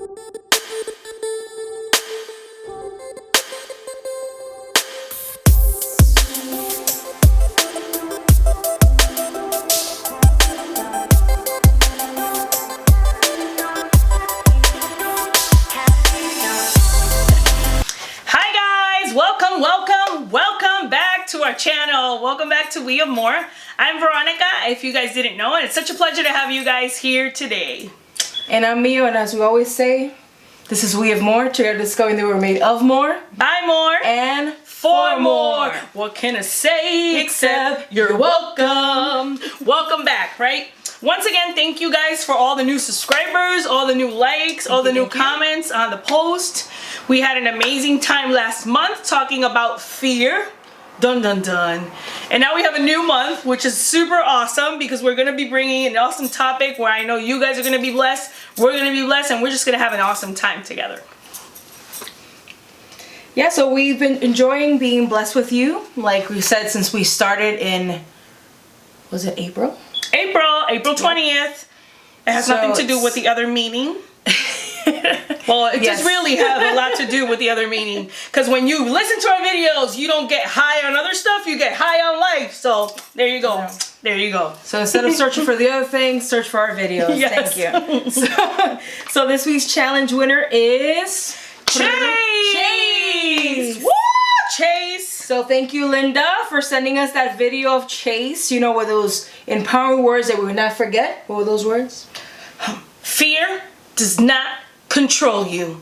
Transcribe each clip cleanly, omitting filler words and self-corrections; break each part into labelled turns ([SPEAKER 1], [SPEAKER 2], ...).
[SPEAKER 1] Welcome back to our channel. Welcome back to We Have More. I'm Veronica, if you guys didn't know, and it's such a pleasure to have you guys here today.
[SPEAKER 2] And I'm Mio, and as we always say, this is We Have More, together discovering that we're made of more,
[SPEAKER 1] by more,
[SPEAKER 2] and
[SPEAKER 1] for more. What can I say except you're welcome. Welcome back, right? Once again, thank you guys for all the new subscribers, all the new likes, all the new comments on the post. We had an amazing time last month talking about fear. Dun dun dun. And now we have a new month, which is super awesome because we're going to be bringing an awesome topic where I know you guys are going to be blessed, we're going to be blessed, and we're just going to have an awesome time together.
[SPEAKER 2] Yeah, so we've been enjoying being blessed with you, like we said, since we started in, was it April?
[SPEAKER 1] April 20th. It has nothing to do with the other meeting. Well, it just really have a lot to do with the other meaning. Because when you listen to our videos, you don't get high on other stuff, you get high on life. So there you go. Yeah. There you go.
[SPEAKER 2] So instead of searching for the other things, search for our videos.
[SPEAKER 1] Yes.
[SPEAKER 2] Thank you. So this week's challenge winner is
[SPEAKER 1] Chase. Woo! Chase.
[SPEAKER 2] So thank you, Linda, for sending us that video of Chase. You know, with those empowering words that we would not forget. What were those words?
[SPEAKER 1] Fear does not control you.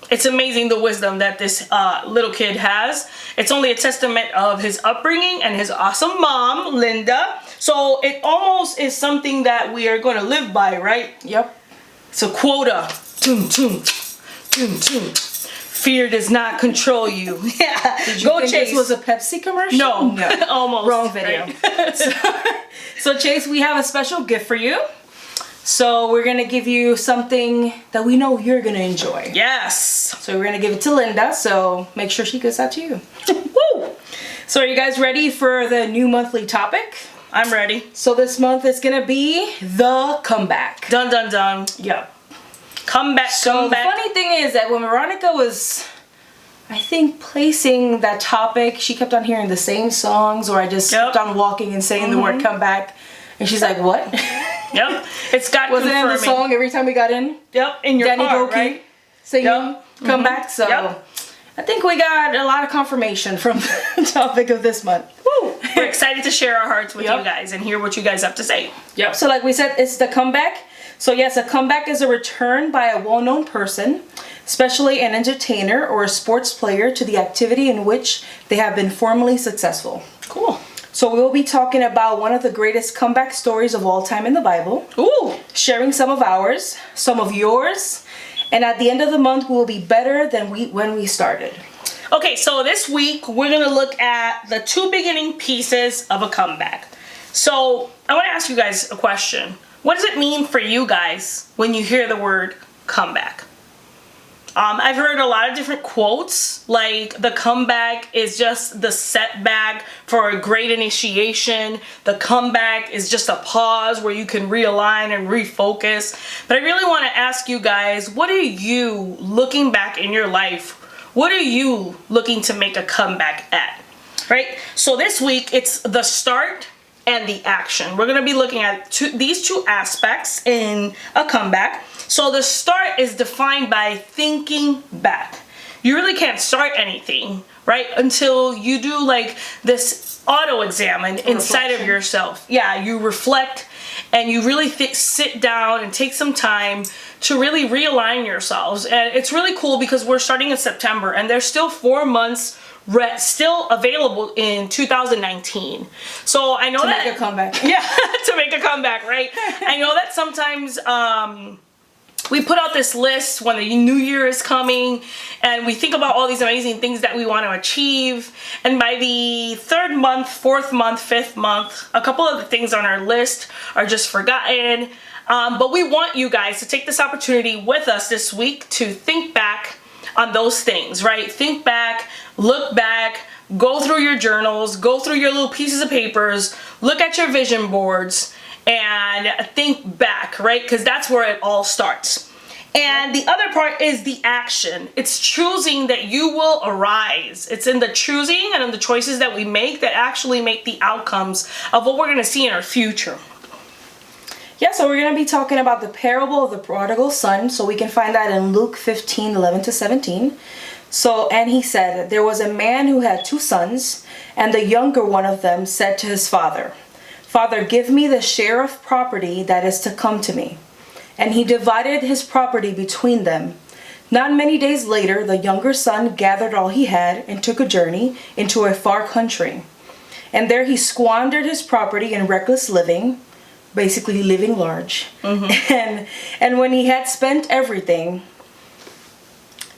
[SPEAKER 1] It's amazing the wisdom that this little kid has. It's only a testament of his upbringing and his awesome mom, Linda. So it almost is something that we are going to live by, right?
[SPEAKER 2] Yep.
[SPEAKER 1] It's a quota. Toom, toom, toom, toom. Fear does not control you. Yeah.
[SPEAKER 2] Did you think Chase. This was a Pepsi commercial?
[SPEAKER 1] No. Almost.
[SPEAKER 2] Wrong video. Right? So Chase, we have a special gift for you. So we're going to give you something that we know you're going to enjoy.
[SPEAKER 1] Yes.
[SPEAKER 2] So we're going to give it to Linda, so make sure she gives that to you. Woo! So are you guys ready for the new monthly topic?
[SPEAKER 1] I'm ready.
[SPEAKER 2] So this month is going to be the comeback.
[SPEAKER 1] Dun dun dun.
[SPEAKER 2] Yeah.
[SPEAKER 1] Comeback,
[SPEAKER 2] so the funny thing is that when Veronica was, I think, placing that topic, she kept on hearing the same songs, or I just kept on walking and saying the word comeback. And she's like, what?
[SPEAKER 1] Yep. It's got
[SPEAKER 2] Wasn't it in the song every time we got in?
[SPEAKER 1] Yep. In your
[SPEAKER 2] Danny
[SPEAKER 1] car,
[SPEAKER 2] Goki
[SPEAKER 1] right?
[SPEAKER 2] Singing comeback. So I think we got a lot of confirmation from the topic of this month.
[SPEAKER 1] Woo! We're excited to share our hearts with you guys and hear what you guys have to say.
[SPEAKER 2] Yep. So like we said, it's the comeback. So yes, a comeback is a return by a well-known person, especially an entertainer or a sports player, to the activity in which they have been formerly successful.
[SPEAKER 1] Cool.
[SPEAKER 2] So we will be talking about one of the greatest comeback stories of all time in the Bible.
[SPEAKER 1] Ooh.
[SPEAKER 2] Sharing some of ours, some of yours, and at the end of the month, we will be better than when we started.
[SPEAKER 1] Okay, so this week, we're going to look at the two beginning pieces of a comeback. So I want to ask you guys a question. What does it mean for you guys when you hear the word comeback? I've heard a lot of different quotes, like the comeback is just the setback for a great initiation. The comeback is just a pause where you can realign and refocus. But I really want to ask you guys, what are you looking back in your life? What are you looking to make a comeback at? Right? So this week, it's the start and the action. We're going to be looking at these two aspects in a comeback. So the start is defined by thinking back. You really can't start anything, right, until you do like this auto examine inside of yourself. Yeah, you reflect and you really sit down and take some time to really realign yourselves. And it's really cool because we're starting in September and there's still 4 months still available in 2019. So I know
[SPEAKER 2] to make a comeback.
[SPEAKER 1] Yeah, to make a comeback, right? I know that sometimes we put out this list when the new year is coming and we think about all these amazing things that we want to achieve, and by the third month, fourth month, fifth month, a couple of the things on our list are just forgotten. But we want you guys to take this opportunity with us this week to think back on those things, right? Think back, look back, go through your journals, go through your little pieces of papers, look at your vision boards, and think back, right? Because that's where it all starts. And the other part is the action. It's choosing that you will arise. It's in the choosing and in the choices that we make that actually make the outcomes of what we're going to see in our future.
[SPEAKER 2] Yeah, so we're going to be talking about the parable of the prodigal son. So we can find that in Luke 15:11-17. So, and he said, there was a man who had 2 sons, and the younger one of them said to his father, Father, give me the share of property that is to come to me. And he divided his property between them. Not many days later, the younger son gathered all he had and took a journey into a far country. And there he squandered his property in reckless living, basically living large. And when he had spent everything,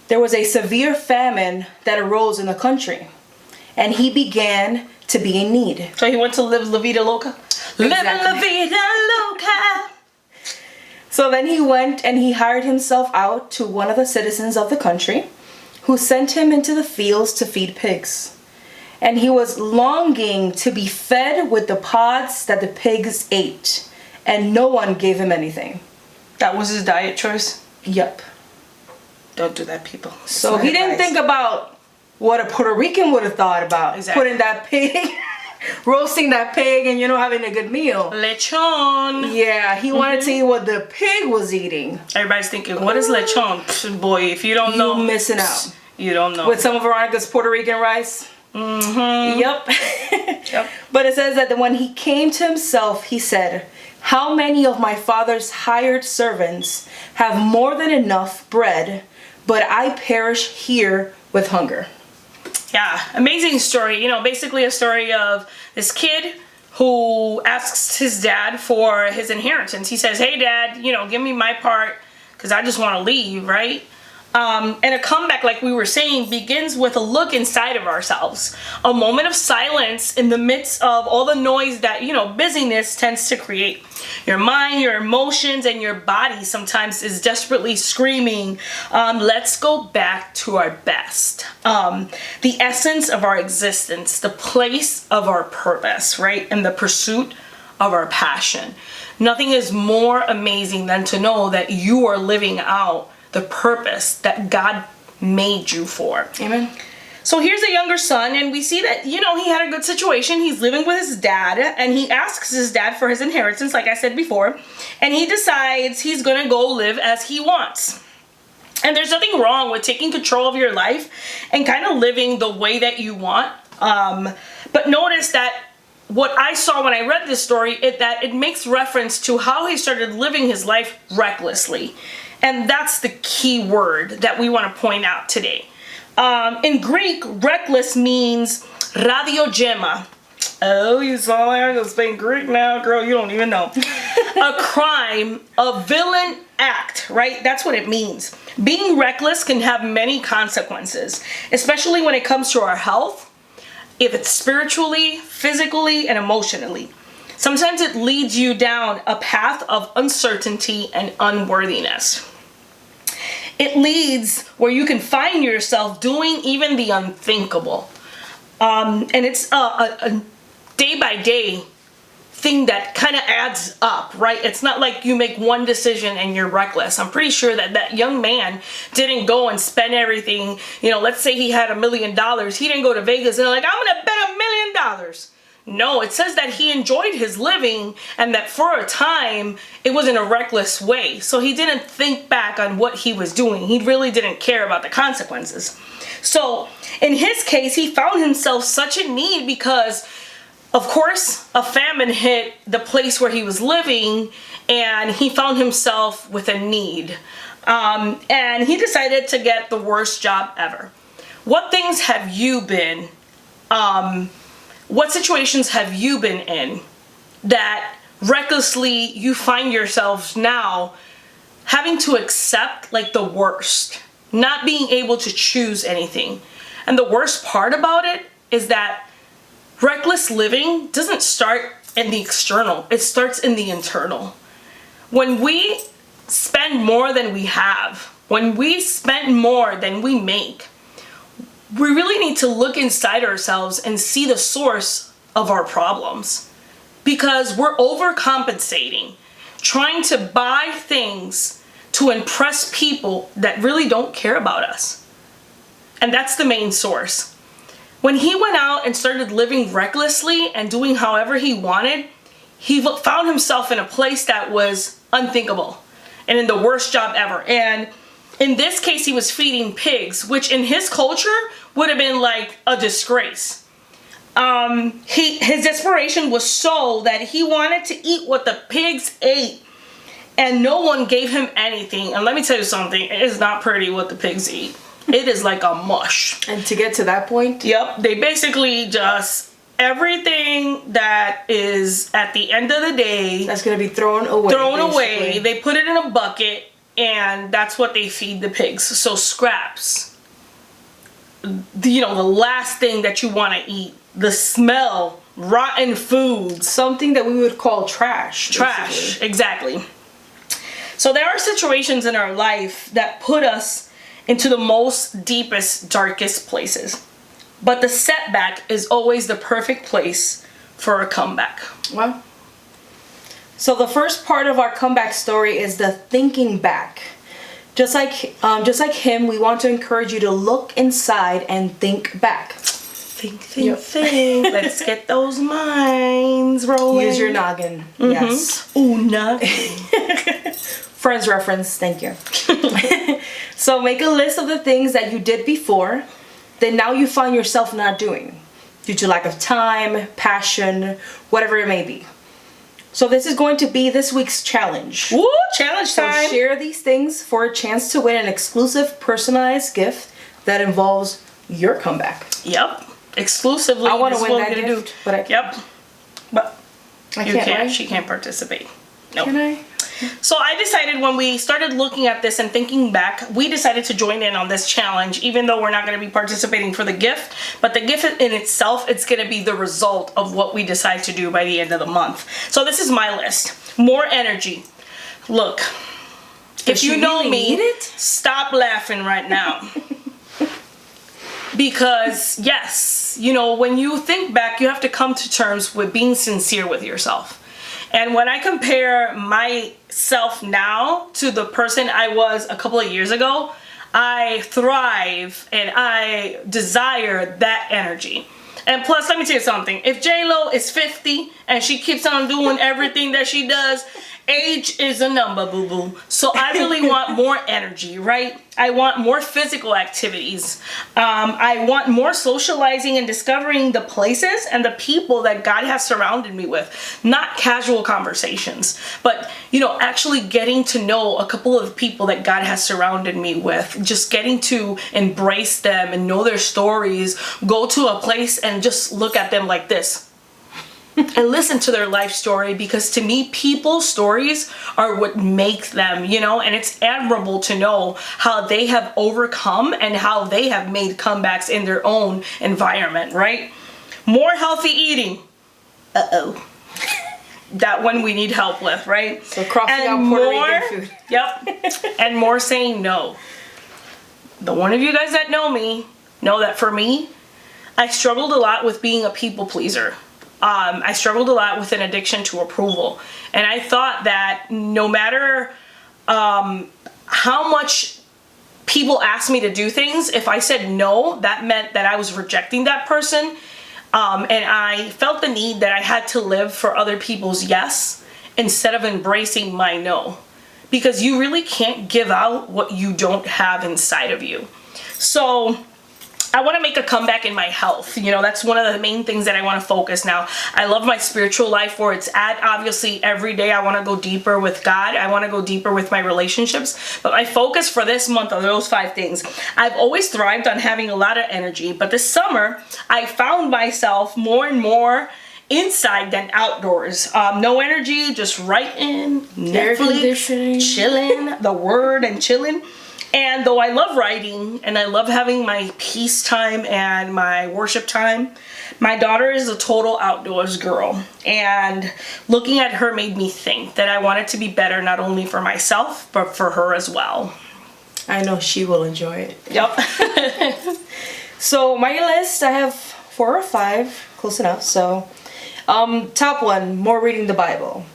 [SPEAKER 2] there was a severe famine that arose in the country. And he began to be in need.
[SPEAKER 1] So he went to live La Vida Loca?
[SPEAKER 2] Exactly.
[SPEAKER 1] Living La Vida Loca.
[SPEAKER 2] So then he went and he hired himself out to one of the citizens of the country, who sent him into the fields to feed pigs. And he was longing to be fed with the pods that the pigs ate, and no one gave him anything.
[SPEAKER 1] That was his diet choice?
[SPEAKER 2] Yep.
[SPEAKER 1] Don't do that, people.
[SPEAKER 2] So he didn't think about what a Puerto Rican would have thought about.
[SPEAKER 1] Exactly.
[SPEAKER 2] Putting that pig, roasting that pig, and having a good meal.
[SPEAKER 1] Lechon.
[SPEAKER 2] Yeah, he wanted to eat what the pig was eating.
[SPEAKER 1] Everybody's thinking, what is lechon? Psh, boy, if you don't know.
[SPEAKER 2] You're missing out.
[SPEAKER 1] You don't know.
[SPEAKER 2] With some of Veronica's Puerto Rican rice. Yep.
[SPEAKER 1] Yep.
[SPEAKER 2] But it says that when he came to himself, he said, how many of my father's hired servants have more than enough bread, but I perish here with hunger?
[SPEAKER 1] Yeah, amazing story. Basically a story of this kid who asks his dad for his inheritance. He says, hey, Dad, give me my part because I just want to leave, right? And a comeback, like we were saying, begins with a look inside of ourselves. A moment of silence in the midst of all the noise that, busyness tends to create. Your mind, your emotions, and your body sometimes is desperately screaming, let's go back to our best. The essence of our existence, the place of our purpose, right? And the pursuit of our passion. Nothing is more amazing than to know that you are living out the purpose that God made you for.
[SPEAKER 2] Amen.
[SPEAKER 1] So here's a younger son, and we see that, he had a good situation. He's living with his dad, and he asks his dad for his inheritance, like I said before, and he decides he's going to go live as he wants. And there's nothing wrong with taking control of your life and kind of living the way that you want. But notice that what I saw when I read this story is that it makes reference to how he started living his life recklessly. And that's the key word that we want to point out today. In Greek, reckless means radiogema. Oh, you saw that? I'm going to speak Greek now, girl. You don't even know. A crime, a villain act, right? That's what it means. Being reckless can have many consequences, especially when it comes to our health, if it's spiritually, physically, and emotionally. Sometimes it leads you down a path of uncertainty and unworthiness. It leads where you can find yourself doing even the unthinkable. And it's a day-by-day thing that kind of adds up, right? It's not like you make one decision and you're reckless. I'm pretty sure that that young man didn't go and spend everything. Let's say he had $1 million. He didn't go to Vegas and like, I'm going to bet $1 million. No, it says that he enjoyed his living and that for a time it was in a reckless way. So he didn't think back on what he was doing. He really didn't care about the consequences. So in his case, he found himself such in need because, of course, a famine hit the place where he was living and he found himself with a need. And he decided to get the worst job ever. What things have you been what situations have you been in that recklessly you find yourselves now having to accept like the worst, not being able to choose anything? And the worst part about it is that reckless living doesn't start in the external, it starts in the internal. When we spend more than we have, when we spend more than we make, we really need to look inside ourselves and see the source of our problems, because we're overcompensating, trying to buy things to impress people that really don't care about us. And that's the main source. When he went out and started living recklessly and doing however he wanted, he found himself in a place that was unthinkable and in the worst job ever. And in this case, he was feeding pigs, which in his culture would have been like a disgrace. His desperation was so that he wanted to eat what the pigs ate, and no one gave him anything. And let me tell you something, it is not pretty what the pigs eat. It is like a mush.
[SPEAKER 2] And to get to that point?
[SPEAKER 1] Yep, they basically just, everything that is at the end of the day,
[SPEAKER 2] that's going to be thrown away.
[SPEAKER 1] They put it in a bucket, and that's what they feed the pigs. So scraps, the last thing that you want to eat, the smell, rotten foods.
[SPEAKER 2] Something that we would call trash.
[SPEAKER 1] Trash, basically. Exactly. So there are situations in our life that put us into the most deepest, darkest places. But the setback is always the perfect place for a comeback.
[SPEAKER 2] Well, so the first part of our comeback story is the thinking back. Just like him, we want to encourage you to look inside and think back.
[SPEAKER 1] Think. Let's get those minds rolling.
[SPEAKER 2] Use your noggin. Mm-hmm. Yes.
[SPEAKER 1] Ooh, noggin.
[SPEAKER 2] Friends reference, thank you. So make a list of the things that you did before, then now you find yourself not doing, due to lack of time, passion, whatever it may be. So this is going to be this week's challenge.
[SPEAKER 1] Woo, challenge time.
[SPEAKER 2] So share these things for a chance to win an exclusive personalized gift that involves your comeback.
[SPEAKER 1] Yep. Exclusively.
[SPEAKER 2] I want to win that gift, but I can't.
[SPEAKER 1] Yep. But
[SPEAKER 2] I can't. Right?
[SPEAKER 1] She can't participate. Nope.
[SPEAKER 2] Can I?
[SPEAKER 1] So I decided when we started looking at this and thinking back, we decided to join in on this challenge, even though we're not going to be participating for the gift. But the gift in itself, it's going to be the result of what we decide to do by the end of the month. So this is my list. More energy. Look, if you know me, stop laughing right now. Because yes, when you think back, you have to come to terms with being sincere with yourself. And when I compare myself now to the person I was a couple of years ago, I thrive and I desire that energy. And plus, let me tell you something. If J-Lo is 50 and she keeps on doing everything that she does, age is a number, boo-boo. So I really want more energy, right? I want more physical activities. I want more socializing and discovering the places and the people that God has surrounded me with. Not casual conversations, but, actually getting to know a couple of people that God has surrounded me with. Just getting to embrace them and know their stories. Go to a place and just look at them like this. And listen to their life story, because to me, people's stories are what make them, and it's admirable to know how they have overcome and how they have made comebacks in their own environment, right? More healthy eating. Uh-oh. That one we need help with, right?
[SPEAKER 2] So crossing out Puerto Rican food.
[SPEAKER 1] Yep. And more saying no. The one of you guys that know me know that for me, I struggled a lot with being a people pleaser. I struggled a lot with an addiction to approval. And I thought that no matter how much people asked me to do things, if I said no, that meant that I was rejecting that person. And I felt the need that I had to live for other people's yes instead of embracing my no. Because you really can't give out what you don't have inside of you. So I want to make a comeback in my health. That's one of the main things that I want to focus now. I love my spiritual life where it's at. Obviously, every day I want to go deeper with God. I want to go deeper with my relationships. But my focus for this month are those 5 things. I've always thrived on having a lot of energy. But this summer, I found myself more and more inside than outdoors. No energy, just writing, Netflix, chilling, the word and chilling. And though I love writing and I love having my peace time and my worship time, my daughter is a total outdoors girl. And looking at her made me think that I wanted to be better not only for myself, but for her as well.
[SPEAKER 2] I know she will enjoy it.
[SPEAKER 1] Yep.
[SPEAKER 2] So my list, I have 4 or 5, close enough. So top one, more reading the Bible.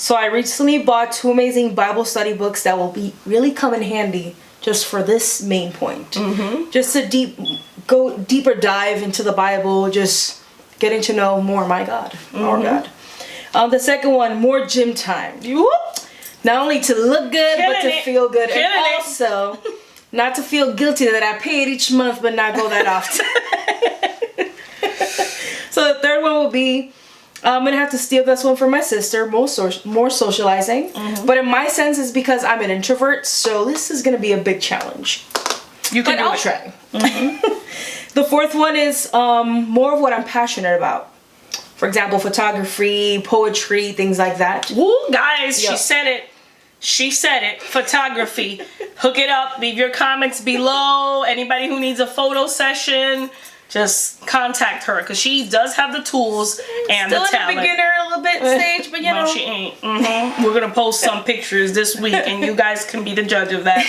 [SPEAKER 2] So I recently bought 2 amazing Bible study books that will be really come in handy just for this main point. Just to go deeper dive into the Bible, just getting to know more my God, our God. The second one, more gym time. Not only to look good, but to feel good. And also, not to feel guilty that I paid each month but not go that often. So the third one will be, I'm going to have to steal this one from my sister, more socializing. But in my sense, it's because I'm an introvert, so this is going to be a big challenge.
[SPEAKER 1] You can
[SPEAKER 2] I'll try. The fourth one is more of what I'm passionate about. For example, photography, poetry, things like that.
[SPEAKER 1] Woo, guys, she said it. She said it. Photography. Hook it up. Leave your comments below. Anybody who needs a photo session, just contact her because she does have the tools and
[SPEAKER 2] Still
[SPEAKER 1] the talent.
[SPEAKER 2] in the beginner a little bit stage, but you know.
[SPEAKER 1] No, she ain't. We're going to post some pictures this week and you guys can be the judge of that.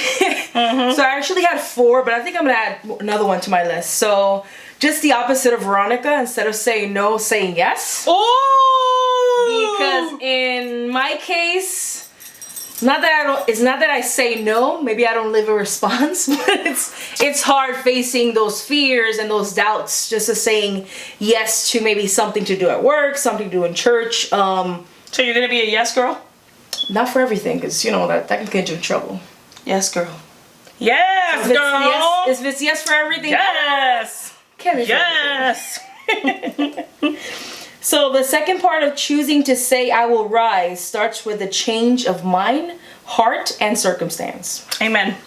[SPEAKER 2] So I actually had 4, but I think I'm going to add another one to my list. So just the opposite of Veronica. Instead of saying no, saying yes.
[SPEAKER 1] Oh!
[SPEAKER 2] Because in my case, it's not that I say no, maybe I don't live a response, but it's hard facing those fears and those doubts just to saying yes to maybe something to do at work, something to do in church.
[SPEAKER 1] So you're going to be a yes girl?
[SPEAKER 2] Not for everything, because you know that can get you in trouble.
[SPEAKER 1] Yes girl. Yes, girl!
[SPEAKER 2] If it's yes for everything,
[SPEAKER 1] yes!
[SPEAKER 2] Can't be for everything.
[SPEAKER 1] Yes!
[SPEAKER 2] So the second part of choosing to say I will rise starts with a change of mind, heart, and circumstance.
[SPEAKER 1] Amen.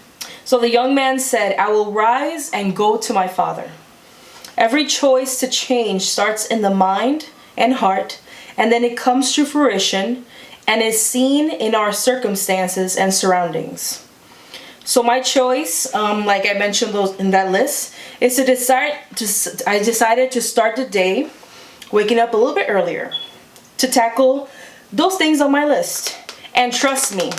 [SPEAKER 2] So the young man said, I will rise and go to my father. Every choice to change starts in the mind and heart, and then it comes to fruition and is seen in our circumstances and surroundings. So my choice, like I mentioned those in that list, is I decided to start the day waking up a little bit earlier to tackle those things on my list. And trust me,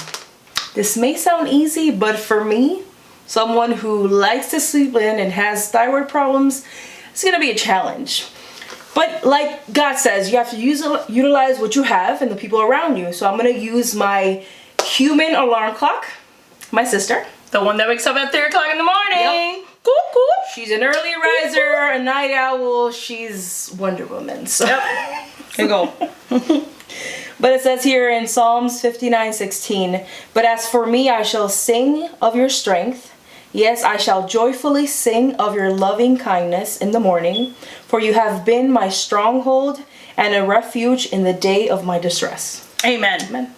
[SPEAKER 2] this may sound easy, but for me, someone who likes to sleep in and has thyroid problems, it's gonna be a challenge. But like God says, you have to utilize what you have and the people around you. So I'm gonna use my human alarm clock, my sister.
[SPEAKER 1] The one that wakes up at 3 o'clock in the morning.
[SPEAKER 2] Yep. She's an early riser, a night owl. She's Wonder Woman. So.
[SPEAKER 1] Yep. Here you go.
[SPEAKER 2] But it says here in Psalms 59:16, but as for me, I shall sing of your strength. Yes, I shall joyfully sing of your loving kindness in the morning, for you have been my stronghold and a refuge in the day of my distress.
[SPEAKER 1] Amen.
[SPEAKER 2] Amen.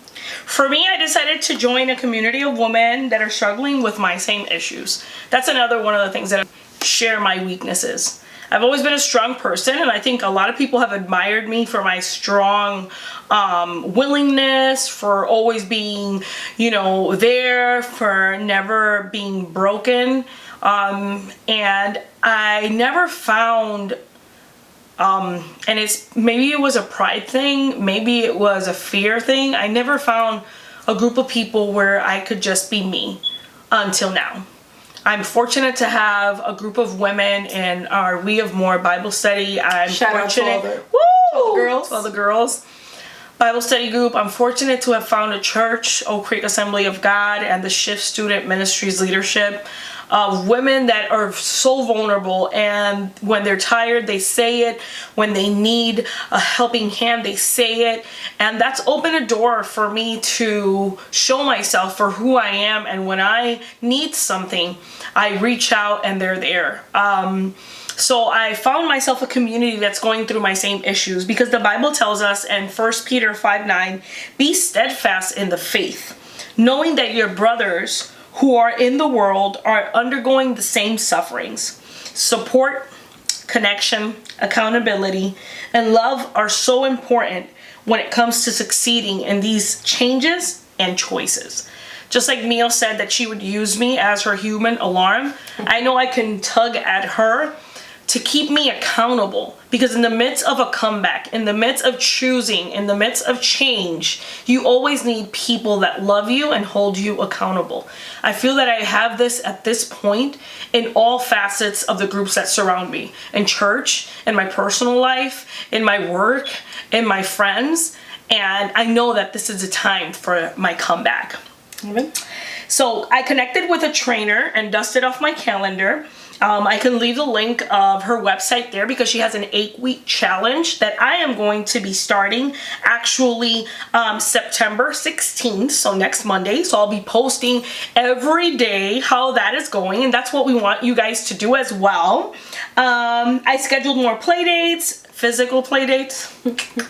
[SPEAKER 1] For me, I decided to join a community of women that are struggling with my same issues. That's another one of the things that I share my weaknesses. I've always been a strong person, and I think a lot of people have admired me for my strong willingness, for always being, there, for never being broken. And I never found, and maybe it was a pride thing, maybe it was a fear thing. I never found a group of people where I could just be me until now. I'm fortunate to have a group of women in our We of More Bible study. I'm fortunate. To all the girls. Bible study group. I'm fortunate to have found a church, Oak Creek Assembly of God, and the Shift Student Ministries leadership of women that are so vulnerable, and when they're tired, they say it. When they need a helping hand, they say it. And that's opened a door for me to show myself for who I am, and when I need something, I reach out and they're there. So I found myself a community that's going through my same issues, because the Bible tells us in 1 Peter 5:9, be steadfast in the faith, knowing that your brothers who are in the world are undergoing the same sufferings. Support, connection, accountability, and love are so important when it comes to succeeding in these changes and choices. Just like Mia said that she would use me as her human alarm, I know I can tug at her to keep me accountable, because in the midst of a comeback, in the midst of choosing, in the midst of change, you always need people that love you and hold you accountable. I feel that I have this at this point in all facets of the groups that surround me, in church, in my personal life, in my work, in my friends. And I know that this is a time for my comeback.
[SPEAKER 2] Amen.
[SPEAKER 1] So I connected with a trainer and dusted off my calendar. I can leave the link of her website there because she has an 8-week challenge that I am going to be starting actually September 16th, so next Monday. So I'll be posting every day how that is going, and that's what we want you guys to do as well. I scheduled more play dates, physical play dates,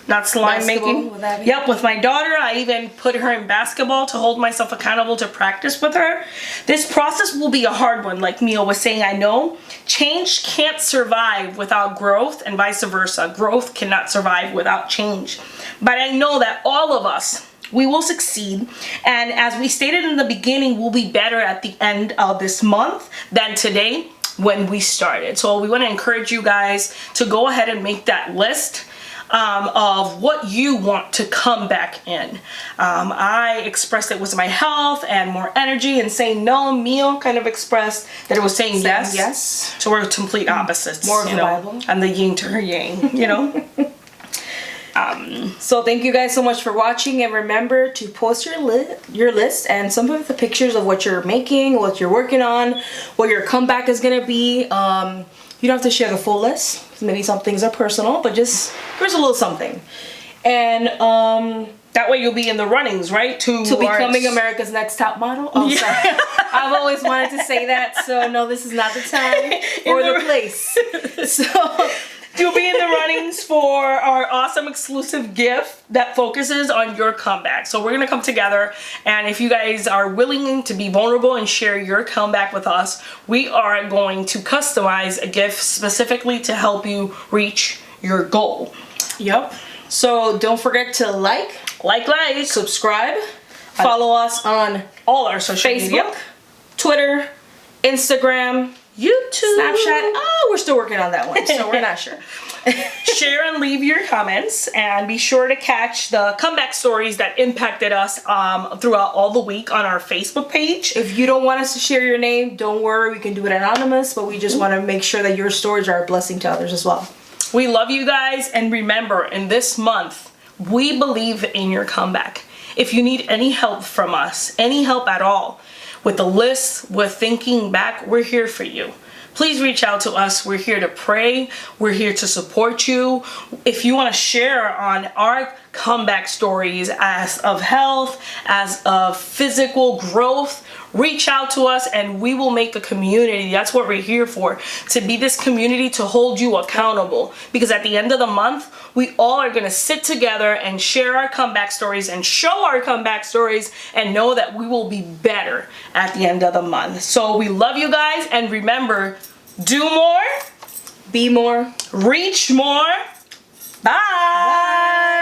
[SPEAKER 1] not slime
[SPEAKER 2] Basketball,
[SPEAKER 1] making.
[SPEAKER 2] would that be?
[SPEAKER 1] Yep, with my daughter. I even put her in basketball to hold myself accountable to practice with her. This process will be a hard one, like Mia was saying. I know change can't survive without growth, and vice versa. Growth cannot survive without change. But I know that all of us, we will succeed, and as we stated in the beginning, we'll be better at the end of this month than today when we started. So we want to encourage you guys to go ahead and make that list of what you want to come back in. I expressed it was my health and more energy, and saying no. Mio kind of expressed that it was saying yes.
[SPEAKER 2] Yes.
[SPEAKER 1] So we're complete opposites.
[SPEAKER 2] More of
[SPEAKER 1] you
[SPEAKER 2] the
[SPEAKER 1] know?
[SPEAKER 2] Bible.
[SPEAKER 1] I'm the yin to her yang, you know?
[SPEAKER 2] So thank you guys so much for watching, and remember to post your list and some of the pictures of what you're making, what you're working on, what your comeback is gonna be. You don't have to share the full list. Maybe some things are personal, but just here's a little something. And
[SPEAKER 1] that way you'll be in the runnings, right? To
[SPEAKER 2] becoming America's Next Top Model. Oh,
[SPEAKER 1] Yeah.
[SPEAKER 2] sorry. I've always wanted to say that, so no, this is not the time or the place. So
[SPEAKER 1] you'll be in the runnings for our awesome exclusive gift that focuses on your comeback. So we're gonna come together, and if you guys are willing to be vulnerable and share your comeback with us, we are going to customize a gift specifically to help you reach your goal.
[SPEAKER 2] Yep. So don't forget to like, subscribe, follow us on
[SPEAKER 1] all our social
[SPEAKER 2] Facebook,
[SPEAKER 1] media,
[SPEAKER 2] Twitter, Instagram,
[SPEAKER 1] YouTube,
[SPEAKER 2] Snapchat. Oh, we're still working on that one, so we're not sure.
[SPEAKER 1] Share and leave your comments, and be sure to catch the comeback stories that impacted us throughout all the week on our Facebook page.
[SPEAKER 2] If you don't want us to share your name, don't worry, we can do it anonymous, but we just want to make sure that your stories are a blessing to others as well.
[SPEAKER 1] We love you guys, and remember, in this month, we believe in your comeback. If you need any help from us, any help at all, with the list, with thinking back, we're here for you. Please reach out to us. We're here to pray. We're here to support you. If you want to share on our comeback stories as of health, as of physical growth, reach out to us, and we will make a community. That's what we're here for, to be this community to hold you accountable. Because at the end of the month, we all are going to sit together and share our comeback stories and show our comeback stories, and know that we will be better at the end of the month. So we love you guys, and remember, do more,
[SPEAKER 2] be more,
[SPEAKER 1] reach more. Bye.
[SPEAKER 2] Bye.